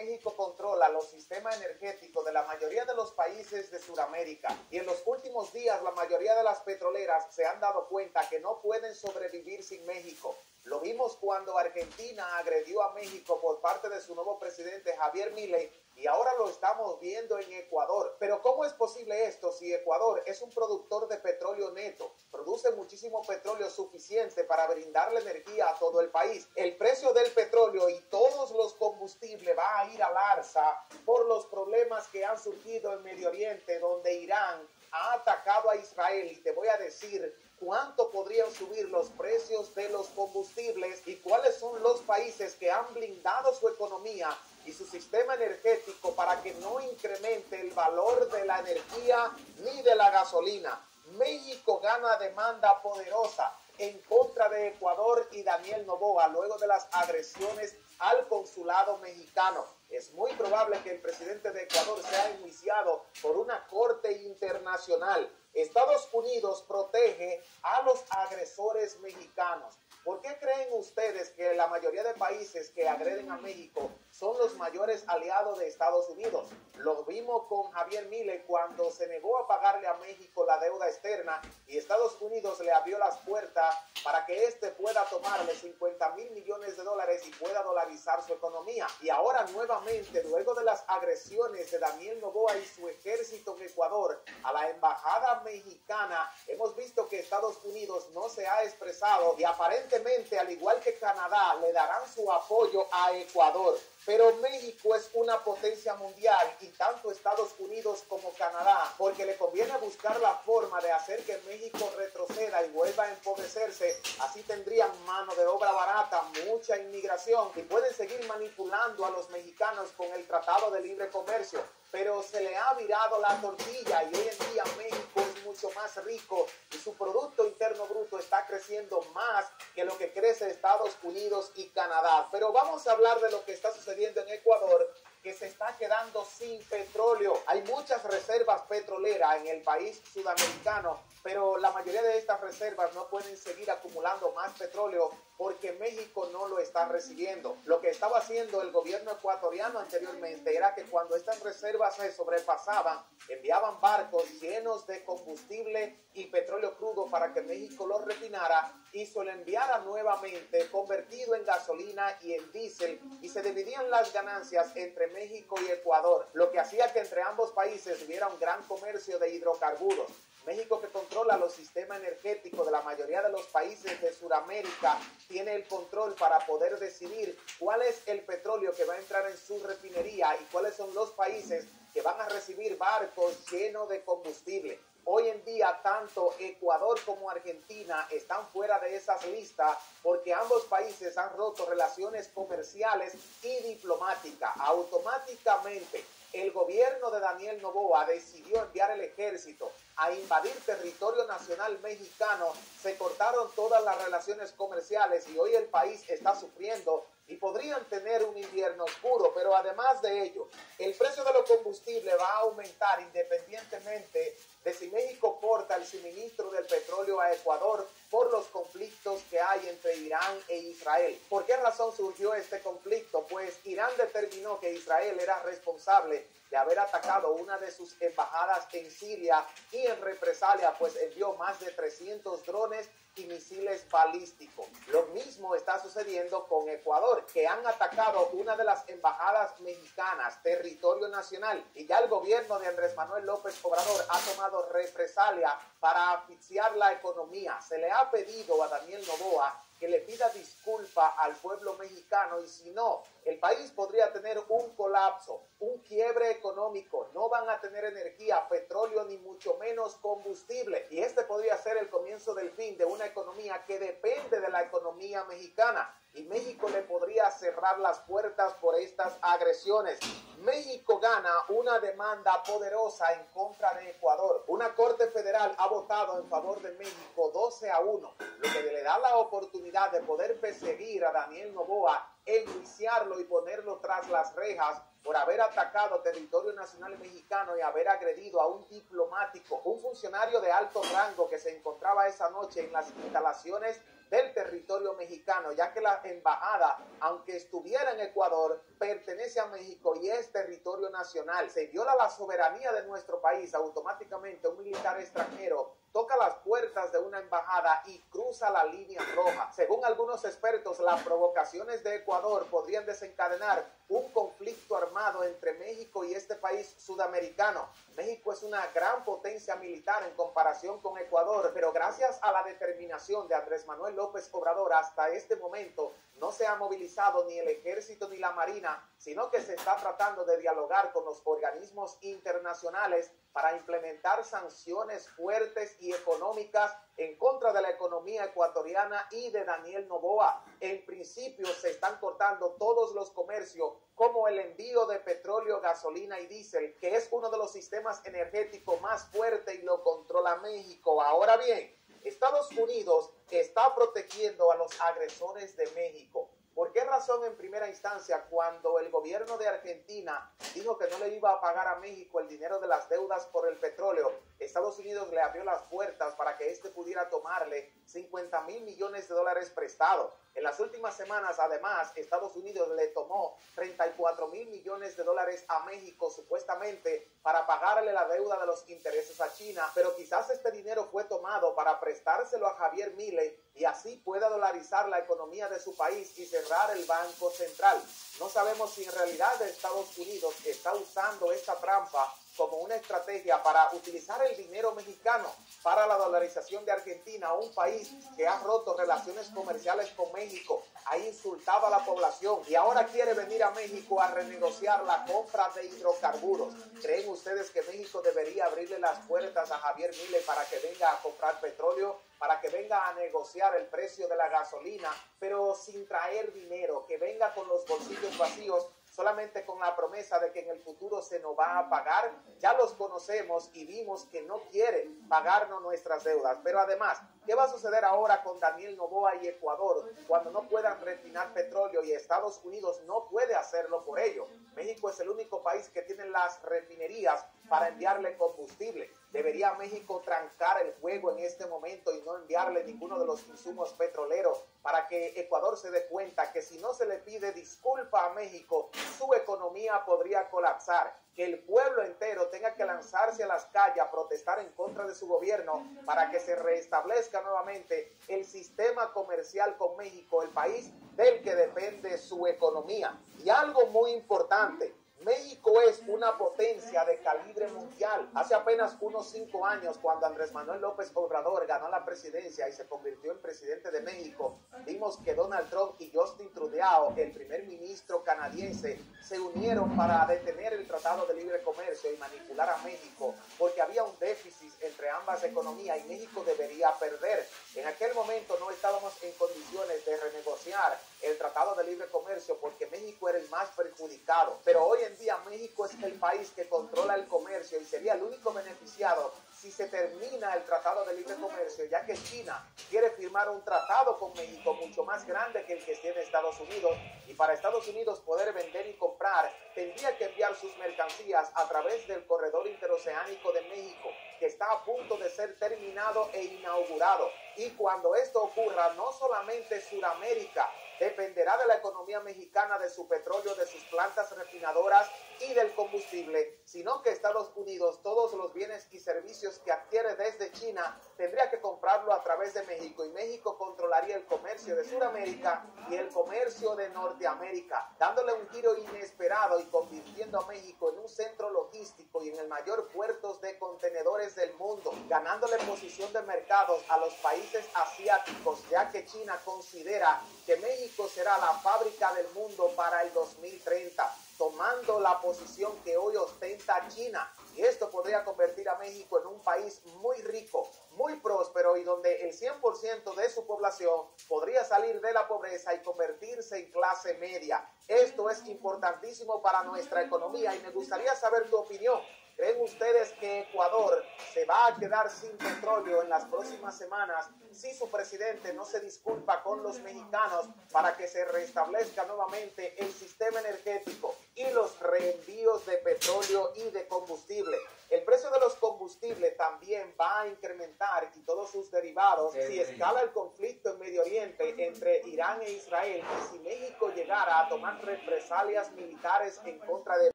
México controla los sistemas energéticos de la mayoría de los países de Sudamérica y en los últimos días la mayoría de las petroleras se han dado cuenta que no pueden sobrevivir sin México. Lo vimos cuando Argentina agredió a México por parte de su nuevo presidente Javier Milei y ahora lo estamos viendo en Ecuador. Pero ¿cómo es posible esto si Ecuador es un productor de petróleo neto? Produce muchísimo petróleo suficiente para brindarle energía a todo el país. El precio del petróleo y todos los combustibles va a ir al alza por los problemas que han surgido en Medio Oriente, donde Irán ha atacado a Israel, y te voy a decir cuánto podrían subir los precios de los combustibles y cuáles son los países que han blindado su economía y su sistema energético para que no incremente el valor de la energía ni de la gasolina. México gana demanda poderosa en contra de Ecuador y Daniel Noboa luego de las agresiones al consulado mexicano. Es muy probable que el presidente de Ecuador sea enjuiciado por una corte internacional. Estados Unidos protege a los agresores mexicanos. ¿Por qué creen ustedes que la mayoría de países que agreden a México son los mayores aliados de Estados Unidos? Lo vimos con Javier Milei cuando se negó a pagarle a México la deuda externa y Estados Unidos le abrió las puertas para que éste pueda tomarle 50,000 millones de dólares y pueda dolarizar su economía. Y ahora nuevamente, luego de las agresiones de Daniel Noboa y su ejército en Ecuador a la embajada mexicana, hemos visto que Estados Unidos no se ha expresado y aparentemente, al igual que Canadá, le darán su apoyo a Ecuador. Pero México es una potencia mundial y tanto Estados Unidos como Canadá, porque le conviene buscar la forma de hacer que México retroceda y vuelva a empobrecerse. Así tendrían mano de obra barata, mucha inmigración y pueden seguir manipulando a los mexicanos con el Tratado de Libre Comercio. Pero se le ha virado la tortilla y hoy en día México es mucho más rico y su Producto Interno Bruto está creciendo más que lo que crece Estados Unidos y Canadá. Pero vamos a hablar de lo que está sucediendo en Ecuador, que se está quedando sin petróleo. Hay muchas reservas petroleras en el país sudamericano, pero la mayoría de estas reservas no pueden seguir acumulando más petróleo porque México no lo está recibiendo. Lo que estaba haciendo el gobierno ecuatoriano anteriormente era que cuando estas reservas se sobrepasaban, enviaban barcos llenos de combustible y petróleo crudo para que México lo refinara y se lo enviara nuevamente convertido en gasolina y en diésel, y se dividían las ganancias entre México y Ecuador, lo que hacía que entre ambos países hubiera un gran comercio de hidrocarburos. México, que controla los sistemas energéticos de la mayoría de los países de Sudamérica, tiene el control para poder decidir cuál es el petróleo que va a entrar en su refinería y cuáles son los países que van a recibir barcos llenos de combustible. Hoy en día, tanto Ecuador como Argentina están fuera de esas listas porque ambos países han roto relaciones comerciales y diplomáticas. Automáticamente, el gobierno de Daniel Noboa decidió enviar el ejército a invadir territorio nacional mexicano. Se cortaron todas las relaciones comerciales y hoy el país está sufriendo y podrían tener un invierno oscuro. Pero además de ello, el precio de los combustibles va a aumentar independientemente de si México corta el suministro del petróleo a Ecuador por los conflictos que hay entre Irán e Israel. ¿Por qué razón surgió este conflicto? Pues Irán determinó que Israel era responsable de haber atacado una de sus embajadas en Siria y en represalia pues envió más de 300 drones y misiles balísticos. Lo mismo está sucediendo con Ecuador, que han atacado una de las embajadas mexicanas, territorio nacional, y ya el gobierno de Andrés Manuel López Obrador ha tomado represalia para asfixiar la economía. Se le ha pedido a Daniel Noboa que le pida disculpa al pueblo mexicano y si no, el país podría tener un colapso, un quiebre económico. No van a tener energía, petróleo ni mucho menos combustible y este podría ser el comienzo del fin de una economía que depende de la economía mexicana y México le podría cerrar las puertas por estas agresiones. México gana una demanda poderosa en contra de Ecuador. Una corte federal ha votado en favor de México 12-1, lo que le da la oportunidad de poder perseguir a Daniel Noboa, enjuiciarlo y ponerlo tras las rejas por haber atacado territorio nacional mexicano y haber agredido a un diplomático, un funcionario de alto rango que se encontraba esa noche en las instalaciones del territorio mexicano, ya que la embajada, aunque estuviera en Ecuador, pertenece a México y es territorio nacional. Se viola la soberanía de nuestro país, automáticamente un militar extranjero toca las puertas de una embajada y cruza la línea roja. Según algunos expertos, las provocaciones de Ecuador podrían desencadenar un conflicto armado entre México y este país sudamericano. México es una gran potencia militar en comparación con Ecuador, pero gracias a la determinación de Andrés Manuel López Obrador, hasta este momento no se ha movilizado ni el ejército ni la marina, sino que se está tratando de dialogar con los organismos internacionales para implementar sanciones fuertes y económicas en contra de la economía ecuatoriana y de Daniel Noboa. En principio se están cortando todos los comercios, como el envío de petróleo, gasolina y diésel, que es uno de los sistemas energéticos más fuertes y lo controla México. Ahora bien, Estados Unidos está protegiendo a los agresores de México. ¿Por qué razón en primera instancia, cuando el gobierno de Argentina dijo que no le iba a pagar a México el dinero de las deudas por el petróleo, Estados Unidos le abrió las puertas para que éste pudiera tomarle 50,000 millones de dólares prestados? En las últimas semanas, además, Estados Unidos le tomó 34,000 millones de dólares a México, supuestamente para pagarle la deuda de los intereses a China, pero quizás este dinero fue tomado para prestárselo a Javier Milei y así pueda dolarizar la economía de su país y cerrar el Banco Central. No sabemos si en realidad Estados Unidos está usando esta trampa como una estrategia para utilizar el dinero mexicano para la dolarización de Argentina, un país que ha roto relaciones comerciales con México, ha insultado a la población y ahora quiere venir a México a renegociar la compra de hidrocarburos. ¿Creen ustedes que México debería abrirle las puertas a Javier Milei para que venga a comprar petróleo, para que venga a negociar el precio de la gasolina, pero sin traer dinero, que venga con los bolsillos vacíos, solamente con la promesa de que en el futuro se nos va a pagar? Ya los conocemos y vimos que no quiere pagarnos nuestras deudas. Pero además, ¿qué va a suceder ahora con Daniel Noboa y Ecuador cuando no puedan refinar petróleo y Estados Unidos no puede hacerlo por ello? México es el único país que tiene las refinerías para enviarle combustible. ¿Debería México trancar el fuego en este momento y no enviarle ninguno de los insumos petroleros para que Ecuador se dé cuenta que si no se le pide disculpa a México, su economía podría colapsar? Que el pueblo entero tenga que lanzarse a las calles a protestar en contra de su gobierno para que se restablezca nuevamente el sistema comercial con México, el país del que depende su economía. Y algo muy importante, México es una potencia de calibre mundial. Hace apenas unos 5 años, cuando Andrés Manuel López Obrador ganó la presidencia y se convirtió en presidente de México, vimos que Donald Trump y Justin Trudeau, el primer ministro canadiense, se unieron para detener el Tratado de Libre Comercio y manipular a México, porque había un déficit entre ambas economías y México debería perder. En aquel momento no estábamos en condiciones de renegociar el Tratado de Libre Comercio porque México era el más perjudicado, pero hoy en día México es el país que controla el comercio y sería el único beneficiado si se termina el Tratado de Libre Comercio, ya que China quiere firmar un tratado con México mucho más grande que el que tiene Estados Unidos, y para Estados Unidos poder vender y comprar tendría que enviar sus mercancías a través del corredor interoceánico de México, que está a punto de ser terminado e inaugurado. Y cuando esto ocurra, no solamente Sudamérica dependerá de la economía mexicana, de su petróleo, de sus plantas refinadoras y del combustible, sino que Estados Unidos, todos los bienes y servicios que adquiere desde China, tendría que comprarlo a través de México, y México controlaría el comercio de Sudamérica y el comercio de Norteamérica, dándole un giro inesperado y convirtiendo a México en un centro logístico y en el mayor puerto de contenedores del mundo, ganándole posición de mercados a los países asiáticos, ya que China considera que México será la fábrica del mundo para el 2030, tomando la posición que hoy ostenta China. Y esto podría convertir a México en un país muy rico, muy próspero, y donde el 100% de su población podría salir de la pobreza y convertirse en clase media. Esto es importantísimo para nuestra economía y me gustaría saber tu opinión. ¿Creen ustedes que Ecuador se va a quedar sin petróleo en las próximas semanas si su presidente no se disculpa con los mexicanos para que se restablezca nuevamente el sistema energético y los reenvíos de petróleo y de combustible? El precio de los combustibles también va a incrementar y todos sus derivados si escala el conflicto en Medio Oriente entre Irán e Israel y si México llegara a tomar represalias militares en contra de